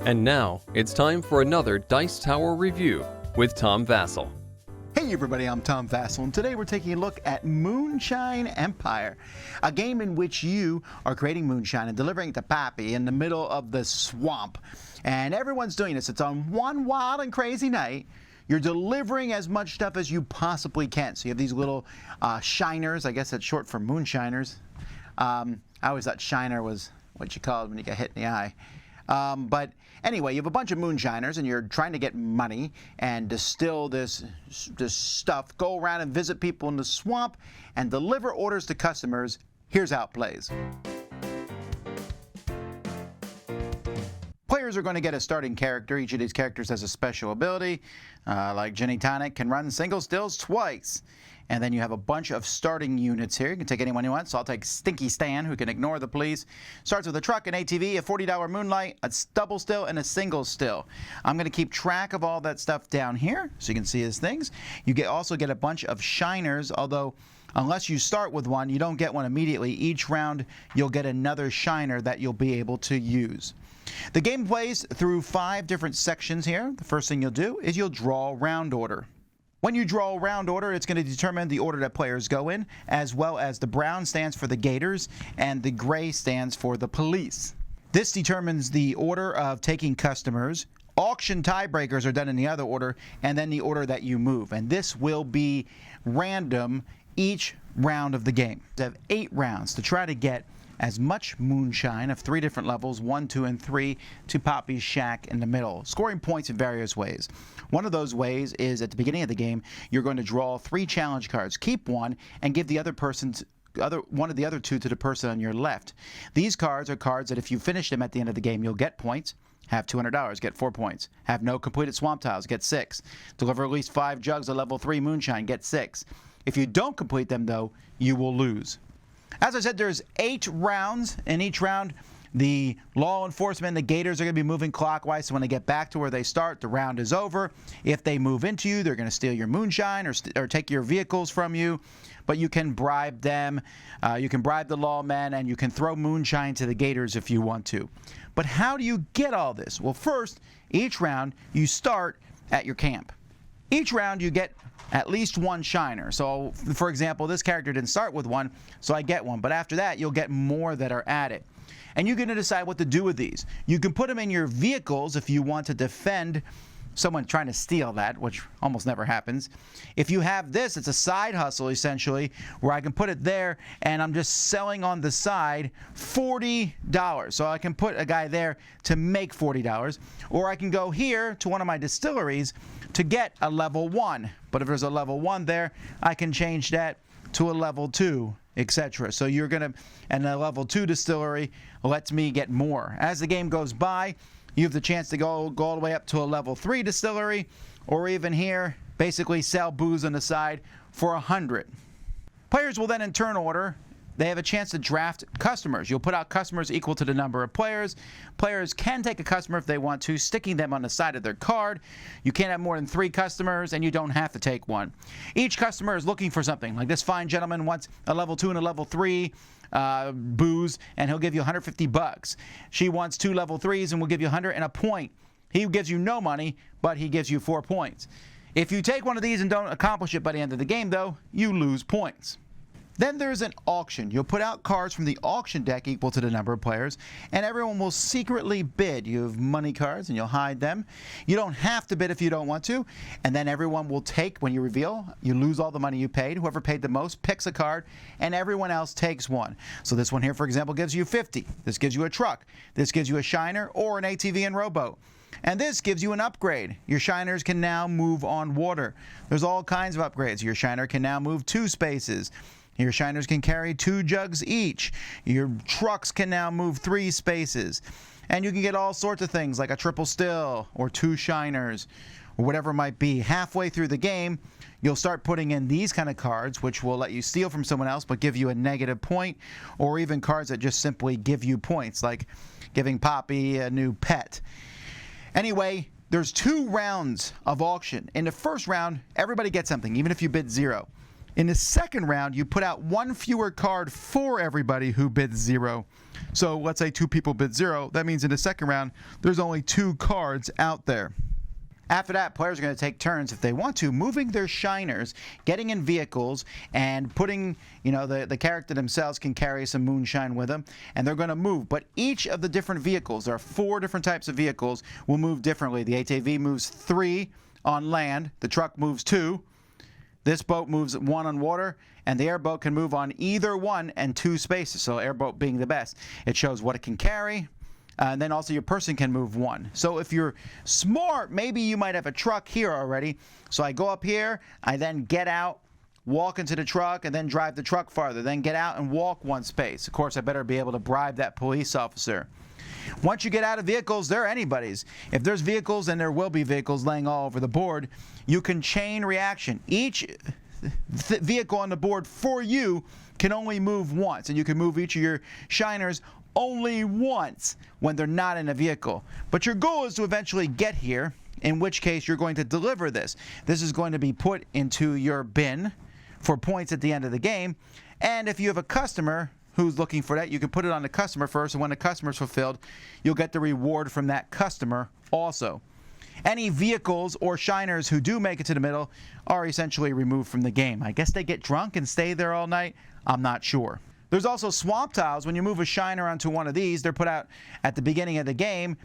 And now, it's time for another Dice Tower review with Tom Vasel. Hey everybody, I'm Tom Vasel, and today we're taking a look at Moonshine Empire, a game in which you are creating moonshine and delivering it to Pappy in the middle of the swamp. And everyone's doing this. It's on one wild and crazy night. You're delivering as much stuff as you possibly can. So you have these little shiners. I guess that's short for moonshiners. I always thought shiner was what you called when you get hit in the eye. But anyway, you have a bunch of moonshiners, and you're trying to get money and distill this stuff, go around and visit people in the swamp, and deliver orders to customers. Here's how it plays. Players are going to get a starting character. Each of these characters has a special ability. Like Ginny Tonic can run single stills twice. And then you have a bunch of starting units here. You can take anyone you want. So I'll take Stinky Stan, who can ignore the police. Starts with a truck, an ATV, a $40 Moonlight, a double still, and a single still. I'm going to keep track of all that stuff down here so you can see his things. You also get a bunch of shiners, although unless you start with one, you don't get one immediately. Each round, you'll get another shiner that you'll be able to use. The game plays through 5 different sections here. The first thing you'll do is you'll draw round order. When you draw a round order, it's going to determine the order that players go in, as well as the brown stands for the gators and the gray stands for the police. This determines the order of taking customers. Auction tiebreakers are done in the other order, and then the order that you move. And this will be random each round of the game. You have 8 rounds to try to get as much moonshine of 3 different levels, 1, 2, and 3, to Poppy's shack in the middle, scoring points in various ways. One of those ways is at the beginning of the game, you're going to draw 3 challenge cards. Keep one and give the other person's one of the other 2 to the person on your left. These cards are cards that if you finish them at the end of the game, you'll get points. Have $200, get 4 points. Have no completed swamp tiles, get 6. Deliver at least 5 jugs of level 3 moonshine, get 6. If you don't complete them, though, you will lose. As I said, there's 8 rounds. In each round, the law enforcement and the gators are going to be moving clockwise, so when they get back to where they start, the round is over. If they move into you, they're going to steal your moonshine or take your vehicles from you, but you can bribe them. You can bribe the lawmen, and you can throw moonshine to the gators if you want to. But how do you get all this? Well, first, each round, you start at your camp. Each round, you get at least 1 shiner. So, for example, this character didn't start with 1, so I get 1. But after that, you'll get more that are added. And you're going to decide what to do with these. You can put them in your vehicles if you want to defend someone trying to steal that, which almost never happens. If you have this, it's a side hustle, essentially, where I can put it there, and I'm just selling on the side $40. So I can put a guy there to make $40. Or I can go here to one of my distilleries to get a level 1. But if there's a level 1 there, I can change that to a level 2, etc. So you're going to, and a level 2 distillery lets me get more. As the game goes by, you have the chance to go all the way up to a level 3 distillery, or even here, basically sell booze on the side for 100. Players will then in turn order. They have a chance to draft customers. You'll put out customers equal to the number of players. Players can take a customer if they want to, sticking them on the side of their card. You can't have more than 3 customers, and you don't have to take one. Each customer is looking for something. Like this fine gentleman wants a level 2 and a level 3 booze, and he'll give you $150. She wants 2 level 3s and will give you 100 and a point. He gives you no money, but he gives you 4 points. If you take one of these and don't accomplish it by the end of the game, though, you lose points. Then there's an auction. You'll put out cards from the auction deck equal to the number of players, and everyone will secretly bid. You have money cards, and you'll hide them. You don't have to bid if you don't want to, and then everyone will take, when you reveal, you lose all the money you paid. Whoever paid the most picks a card, and everyone else takes one. So this one here, for example, gives you 50. This gives you a truck. This gives you a shiner or an ATV and rowboat. And this gives you an upgrade. Your shiners can now move on water. There's all kinds of upgrades. Your shiner can now move 2 spaces. Your shiners can carry 2 jugs each. Your trucks can now move 3 spaces. And you can get all sorts of things like a triple still or 2 shiners or whatever it might be. Halfway through the game, you'll start putting in these kind of cards, which will let you steal from someone else but give you a negative point, or even cards that just simply give you points, like giving Poppy a new pet. Anyway, there's 2 rounds of auction. In the first round, everybody gets something, even if you bid 0. In the second round, you put out one fewer card for everybody who bids 0. So let's say 2 people bid 0. That means in the second round, there's only 2 cards out there. After that, players are going to take turns, if they want to, moving their shiners, getting in vehicles, and putting, the character themselves can carry some moonshine with them, and they're going to move. But each of the different vehicles, there are 4 different types of vehicles, will move differently. The ATV moves 3 on land, the truck moves 2, this boat moves 1 on water, and the airboat can move on either 1 and 2 spaces, so airboat being the best. It shows what it can carry. And then also your person can move 1. So if you're smart, maybe you might have a truck here already. So I go up here, I then get out, walk into the truck, and then drive the truck farther. Then get out and walk 1 space. Of course, I better be able to bribe that police officer. Once you get out of vehicles, they're anybody's. If there's vehicles, and there will be vehicles laying all over the board, you can chain reaction. Each vehicle on the board for you can only move once, and you can move each of your shiners only once when they're not in a vehicle. But your goal is to eventually get here, in which case you're going to deliver this. This is going to be put into your bin for points at the end of the game. And if you have a customer who's looking for that, you can put it on the customer first, and when the customer's fulfilled, you'll get the reward from that customer also. Any vehicles or shiners who do make it to the middle are essentially removed from the game. I guess they get drunk and stay there all night. I'm not sure. There's also swamp tiles. When you move a shiner onto one of these, they're put out at the beginning of the game.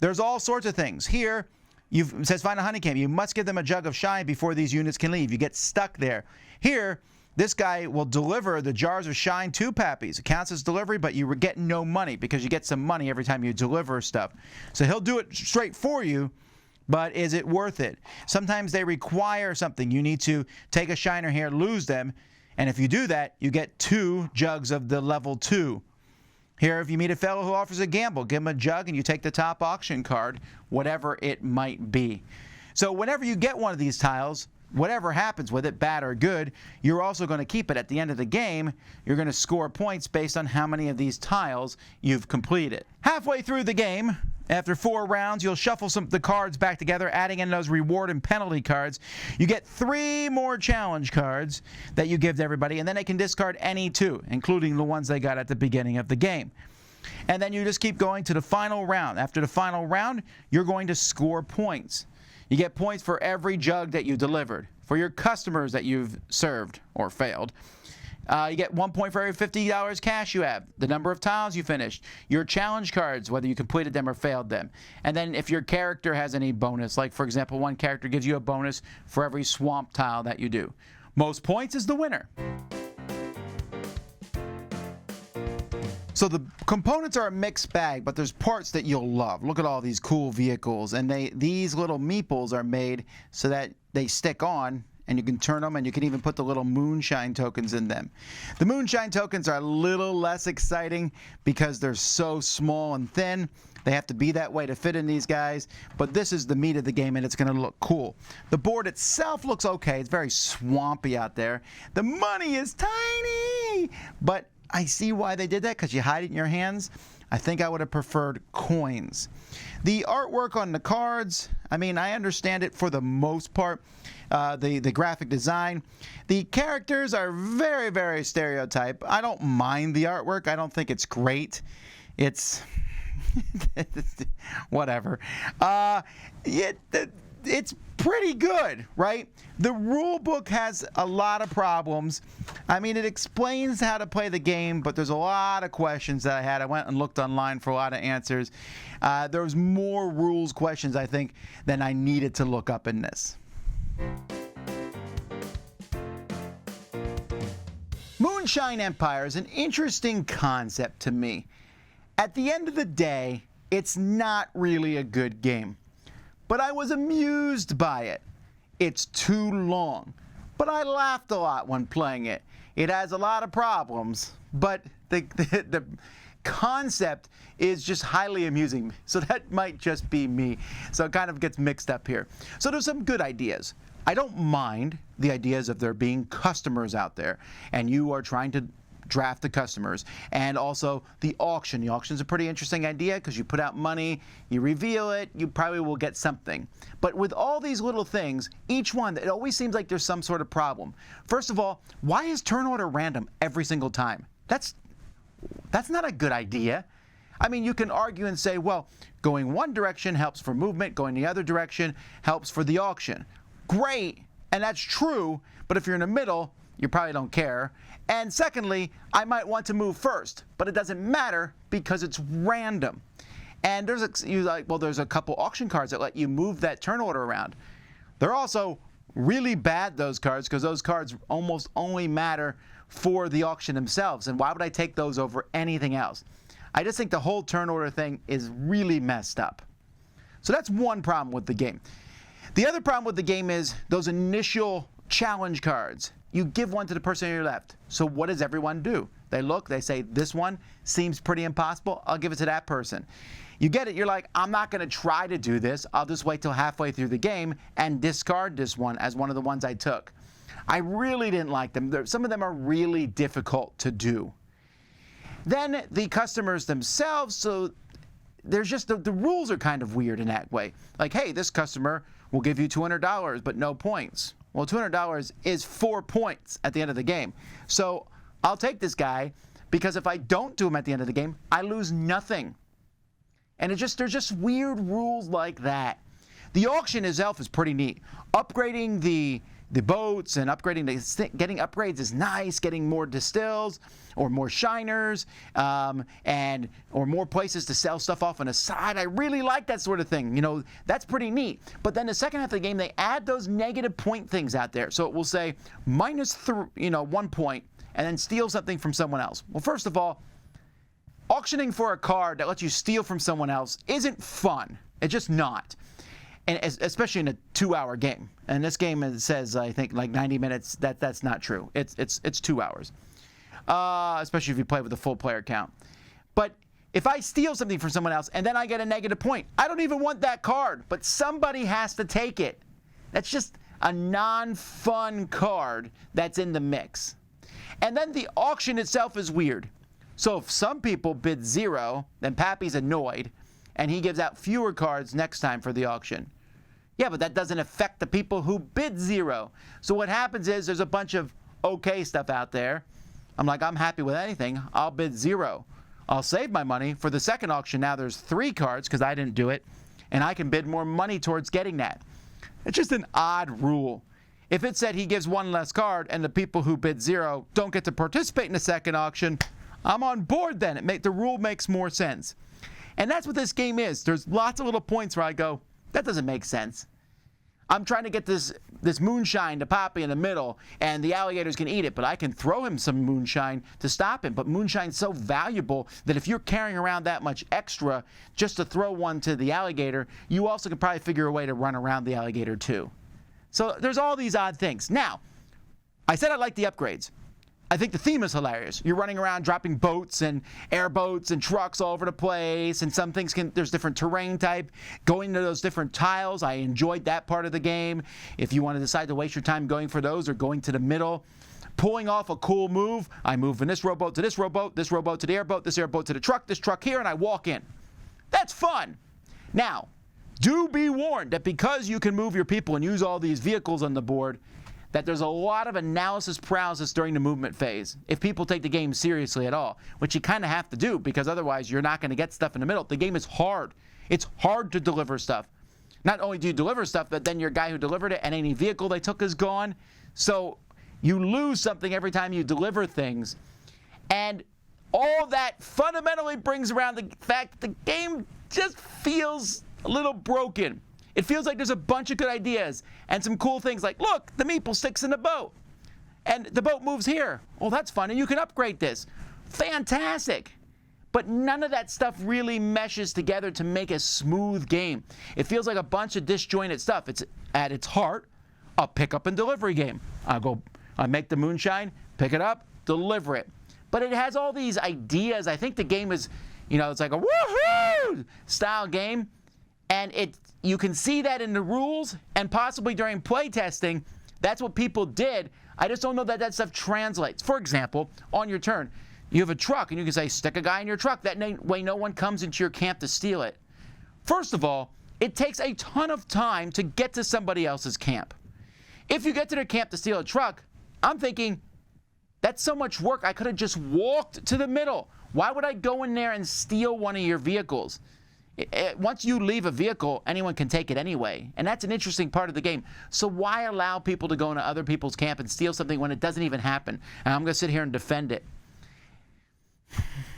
There's all sorts of things. Here, it says find a honeycomb. You must give them a jug of shine before these units can leave. You get stuck there. Here, this guy will deliver the jars of shine to Pappies. It counts as delivery, but you get no money because you get some money every time you deliver stuff. So he'll do it straight for you, but is it worth it? Sometimes they require something. You need to take a shiner here, lose them, and if you do that, you get 2 jugs of the level 2. Here, if you meet a fellow who offers a gamble, give him a jug and you take the top auction card, whatever it might be. So whenever you get one of these tiles, whatever happens with it, bad or good, you're also going to keep it. At the end of the game, you're going to score points based on how many of these tiles you've completed. Halfway through the game, after 4 rounds, you'll shuffle the cards back together, adding in those reward and penalty cards. You get 3 more challenge cards that you give to everybody, and then they can discard any 2, including the ones they got at the beginning of the game. And then you just keep going to the final round. After the final round, you're going to score points. You get points for every jug that you delivered, for your customers that you've served or failed. You get 1 point for every $50 cash you have, the number of tiles you finished, your challenge cards, whether you completed them or failed them. And then if your character has any bonus, like for example, one character gives you a bonus for every swamp tile that you do. Most points is the winner. So the components are a mixed bag, but there's parts that you'll love. Look at all these cool vehicles, and these little meeples are made so that they stick on, and you can turn them, and you can even put the little moonshine tokens in them. The moonshine tokens are a little less exciting because they're so small and thin. They have to be that way to fit in these guys, but this is the meat of the game, and it's going to look cool. The board itself looks okay. It's very swampy out there. The money is tiny, but I see why they did that, because you hide it in your hands. I think I would have preferred coins. The artwork on the cards, I mean, I understand it for the most part. The graphic design. The characters are very, very stereotype. I don't mind the artwork. I don't think it's great. It's whatever. It's pretty good, right? The rule book has a lot of problems. I mean, it explains how to play the game, but there's a lot of questions that I had. I went and looked online for a lot of answers. There was more rules questions, I think, than I needed to look up in this. Moonshine Empire is an interesting concept to me. At the end of the day, it's not really a good game. But I was amused by it. It's too long, but I laughed a lot when playing it. It has a lot of problems, but the concept is just highly amusing. So that might just be me. So it kind of gets mixed up here. So there's some good ideas. I don't mind the ideas of there being customers out there, and you are trying to draft the customers. And also the auction. The auction's a pretty interesting idea because you put out money, you reveal it, you probably will get something. But with all these little things, each one, it always seems like there's some sort of problem. First of all, why is turn order random every single time? That's not a good idea. I mean, you can argue and say, well, going one direction helps for movement, going the other direction helps for the auction. Great, and that's true, but if you're in the middle, you probably don't care. And secondly, I might want to move first, but it doesn't matter because it's random. And there's a couple auction cards that let you move that turn order around. They're also really bad, those cards, because those cards almost only matter for the auction themselves. And why would I take those over anything else? I just think the whole turn order thing is really messed up. So that's one problem with the game. The other problem with the game is those initial challenge cards. You give one to the person on your left. So what does everyone do? They look, they say, this one seems pretty impossible. I'll give it to that person. You get it. You're like, I'm not going to try to do this. I'll just wait till halfway through the game and discard this one as one of the ones I took. I really didn't like them. Some of them are really difficult to do. Then the customers themselves, so there's just the rules are kind of weird in that way. Like, hey, this customer will give you $200 but no points. Well, $200 is 4 points at the end of the game. So I'll take this guy because if I don't do him at the end of the game, I lose nothing. And there's just weird rules like that. The auction itself is pretty neat. Upgrading the boats and getting upgrades is nice. Getting more distills or more shiners or more places to sell stuff off on the side. I really like that sort of thing. You know, that's pretty neat. But then the second half of the game, they add those negative point things out there. So it will say minus 1 point and then steal something from someone else. Well, first of all, auctioning for a card that lets you steal from someone else isn't fun. It's just not. And especially in a 2-hour game. And this game, it says, I think, like 90 minutes. That's not true. It's 2 hours. Especially if you play with a full player count. But if I steal something from someone else and then I get a negative point, I don't even want that card, but somebody has to take it. That's just a non-fun card that's in the mix. And then the auction itself is weird. So if some people bid 0, then Pappy's annoyed, and he gives out fewer cards next time for the auction. Yeah, but that doesn't affect the people who bid 0. So what happens is there's a bunch of okay stuff out there. I'm like, I'm happy with anything. I'll bid 0. I'll save my money. For the second auction, now there's 3 cards because I didn't do it, and I can bid more money towards getting that. It's just an odd rule. If it said he gives 1 less card and the people who bid 0 don't get to participate in the second auction, I'm on board then. The rule makes more sense. And that's what this game is. There's lots of little points where I go, that doesn't make sense. I'm trying to get this moonshine to Poppy in the middle, and the alligators can eat it, but I can throw him some moonshine to stop him. But moonshine's so valuable that if you're carrying around that much extra just to throw one to the alligator, you also can probably figure a way to run around the alligator too. So there's all these odd things. Now, I said I like the upgrades. I think the theme is hilarious. You're running around dropping boats and airboats and trucks all over the place, and some things there's different terrain type. Going to those different tiles, I enjoyed that part of the game. If you want to decide to waste your time going for those or going to the middle, pulling off a cool move, I move from this rowboat to this rowboat to the airboat, this airboat to the truck, this truck here, and I walk in. That's fun. Now, do be warned that because you can move your people and use all these vehicles on the board, that there's a lot of analysis paralysis during the movement phase if people take the game seriously at all, which you kind of have to do because otherwise you're not going to get stuff in the middle. The game is hard. It's hard to deliver stuff. Not only do you deliver stuff, but then your guy who delivered it and any vehicle they took is gone. So you lose something every time you deliver things. And all that fundamentally brings around the fact that the game just feels a little broken. It feels like there's a bunch of good ideas and some cool things like, look, the meeple sticks in the boat. And the boat moves here. Well, that's fun, and you can upgrade this. Fantastic. But none of that stuff really meshes together to make a smooth game. It feels like a bunch of disjointed stuff. It's at its heart a pickup and delivery game. I make the moonshine, pick it up, deliver it. But it has all these ideas. I think the game is, it's like a woohoo style game. And you can see that in the rules and possibly during play testing That's what people did. I just don't know that that stuff translates. For example, on your turn, you have a truck, and you can say, stick a guy in your truck. That way no one comes into your camp to steal it. First of all, it takes a ton of time to get to somebody else's camp. If you get to their camp to steal a truck, I'm thinking, that's so much work. I could have just walked to the middle. Why would I go in there and steal one of your vehicles? Once you leave a vehicle, anyone can take it anyway. And that's an interesting part of the game. So why allow people to go into other people's camp and steal something when it doesn't even happen? And I'm going to sit here and defend it.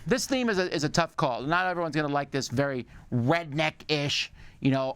This theme is a tough call. Not everyone's going to like this very redneck-ish,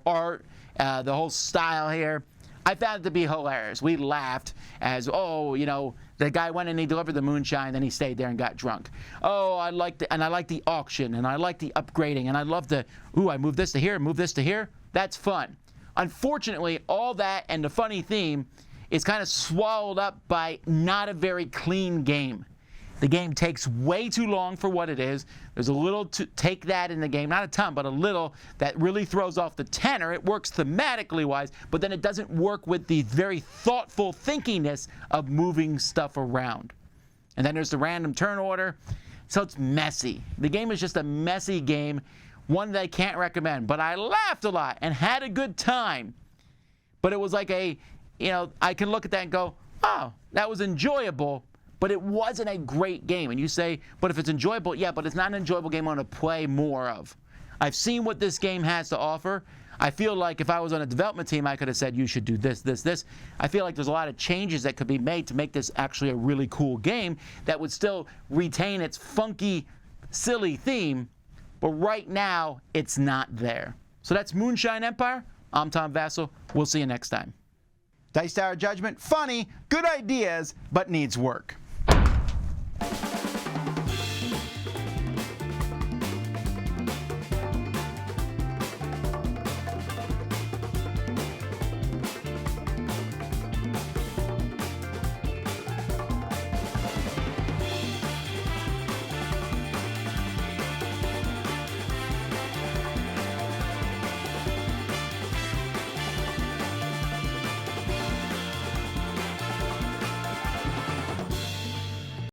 art, the whole style here. I found it to be hilarious. We laughed as, the guy went and he delivered the moonshine, then he stayed there and got drunk. Oh, I like the auction, and I like the upgrading, and I love I moved this to here, move this to here. That's fun. Unfortunately, all that and the funny theme is kind of swallowed up by not a very clean game. The game takes way too long for what it is. There's a little to take that in the game, not a ton, but a little that really throws off the tenor. It works thematically wise, but then it doesn't work with the very thoughtful thinkiness of moving stuff around. And then there's the random turn order. So it's messy. The game is just a messy game, one that I can't recommend. But I laughed a lot and had a good time. But it was like I can look at that and go, oh, that was enjoyable. But it wasn't a great game. And you say, but if it's enjoyable, yeah, but it's not an enjoyable game I want to play more of. I've seen what this game has to offer. I feel like if I was on a development team, I could have said, you should do this, this, this. I feel like there's a lot of changes that could be made to make this actually a really cool game that would still retain its funky, silly theme. But right now, it's not there. So that's Moonshine Empire. I'm Tom Vasel. We'll see you next time. Dice Tower Judgment, funny, good ideas, but needs work.